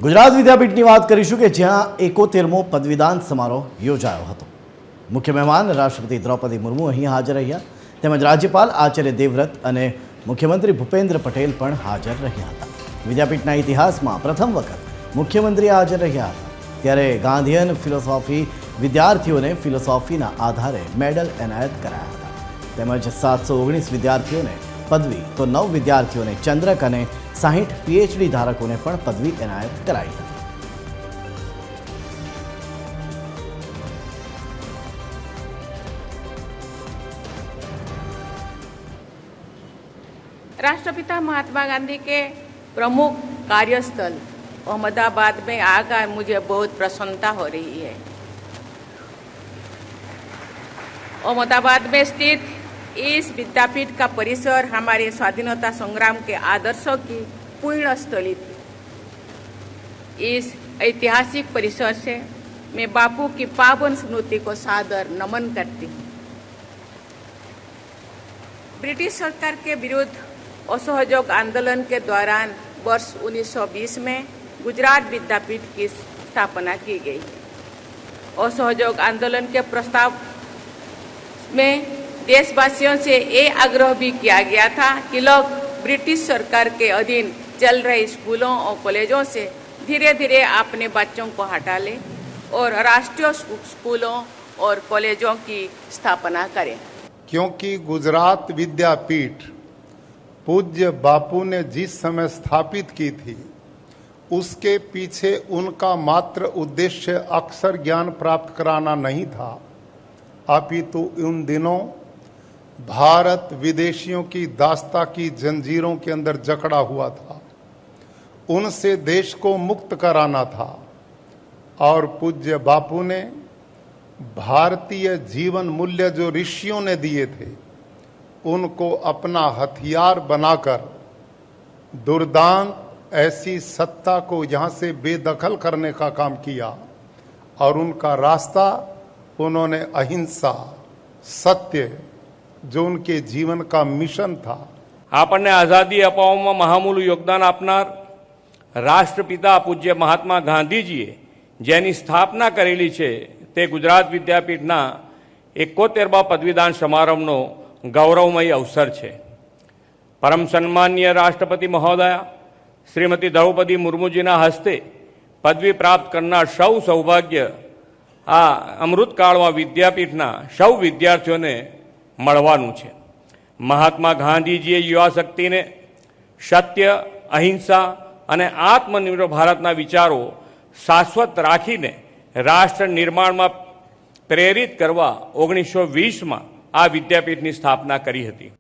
ગુજરાત વિદ્યાપીઠની વાત કરીશું કે જ્યાં 71મો પદવીદાન સમારોહ યોજાયો હતો। મુખ્ય મહેમાન રાષ્ટ્રપતિ દ્રૌપદી મુર્મુ અહીં હાજર રહ્યા, તેમજ રાજ્યપાલ આચાર્ય દેવવ્રત અને મુખ્યમંત્રી ભૂપેન્દ્ર પટેલ પણ હાજર રહ્યા હતા। વિદ્યાપીઠના ઇતિહાસમાં પ્રથમ વખત મુખ્યમંત્રી હાજર રહ્યા હતા, ત્યારે ગાંધીયન ફિલોસોફી વિદ્યાર્થીઓને ફિલોસોફીના આધારે મેડલ એનાયત કરાયા હતા, તેમજ 719 વિદ્યાર્થીઓને પદવી તો 9 વિદ્યાર્થીઓને ચંદ્રક અને 60 PhD ધારકોને પણ પદવી એનાયત કરાઈ હતી। राष्ट्रपिता महात्मा गांधी के प्रमुख कार्यस्थल अहमदाबाद में आकर मुझे बहुत प्रसन्नता हो रही है। अहमदाबाद में स्थित इस विद्यापीठ का परिसर हमारे स्वाधीनता संग्राम के आदर्शों की पूर्ण स्थली थी। इस ऐतिहासिक परिसर से मैं बापू की पावन स्मृति को सादर नमन करती हूँ। ब्रिटिश सरकार के विरुद्ध असहयोग आंदोलन के दौरान वर्ष 1920 में गुजरात विद्यापीठ की स्थापना की गई। असहयोग आंदोलन के प्रस्ताव में देशवासियों से ये आग्रह भी किया गया था कि लोग ब्रिटिश सरकार के अधीन चल रहे स्कूलों और कॉलेजों से धीरे धीरे अपने बच्चों को हटा लें और राष्ट्रीय स्कूलों और कॉलेजों की स्थापना करें। क्योंकि गुजरात विद्यापीठ पूज्य बापू ने जिस समय स्थापित की थी, उसके पीछे उनका मात्र उद्देश्य अक्षर ज्ञान प्राप्त कराना नहीं था, अपितु उन दिनों भारत विदेशियों की दास्ता की जंजीरों के अंदर जकड़ा हुआ था, उनसे देश को मुक्त कराना था। और पूज्य बापू ने भारतीय जीवन मूल्य जो ऋषियों ने दिए थे, उनको अपना हथियार बनाकर दुर्दांत ऐसी सत्ता को यहाँ से बेदखल करने का काम किया। और उनका रास्ता उन्होंने अहिंसा, सत्य, जो उनके जीवन का मिशन था। આપણને આઝાદી અપાવવામાં મહામૂલું યોગદાન આપનાર રાષ્ટ્રપિતા પૂજ્ય મહાત્મા ગાંધીજીએ જેની સ્થાપના કરેલી છે તે ગુજરાત વિદ્યાપીઠના 71મા પદવીદાન સમારંભનો ગૌરવમય અવસર છે। પરમ સન્માનીય રાષ્ટ્રપતિ મહોદયા શ્રીમતી દ્રૌપદી મુર્મુજીના હસ્તે પદવી પ્રાપ્ત કરનાર સૌ સૌભાગ્ય આ અમૃતકાળમાં વિદ્યાપીઠના સૌ વિદ્યાર્થીઓને મળવાનું છે। મહાત્મા ગાંધીજીએ યુવા શક્તિને સત્ય, અહિંસા અને આત્મનિર્ભર ભારતના વિચારો શાશ્વત રાખીને રાષ્ટ્ર નિર્માણમાં પ્રેરિત કરવા 1920માં આ વિદ્યાપીઠની સ્થાપના કરી હતી।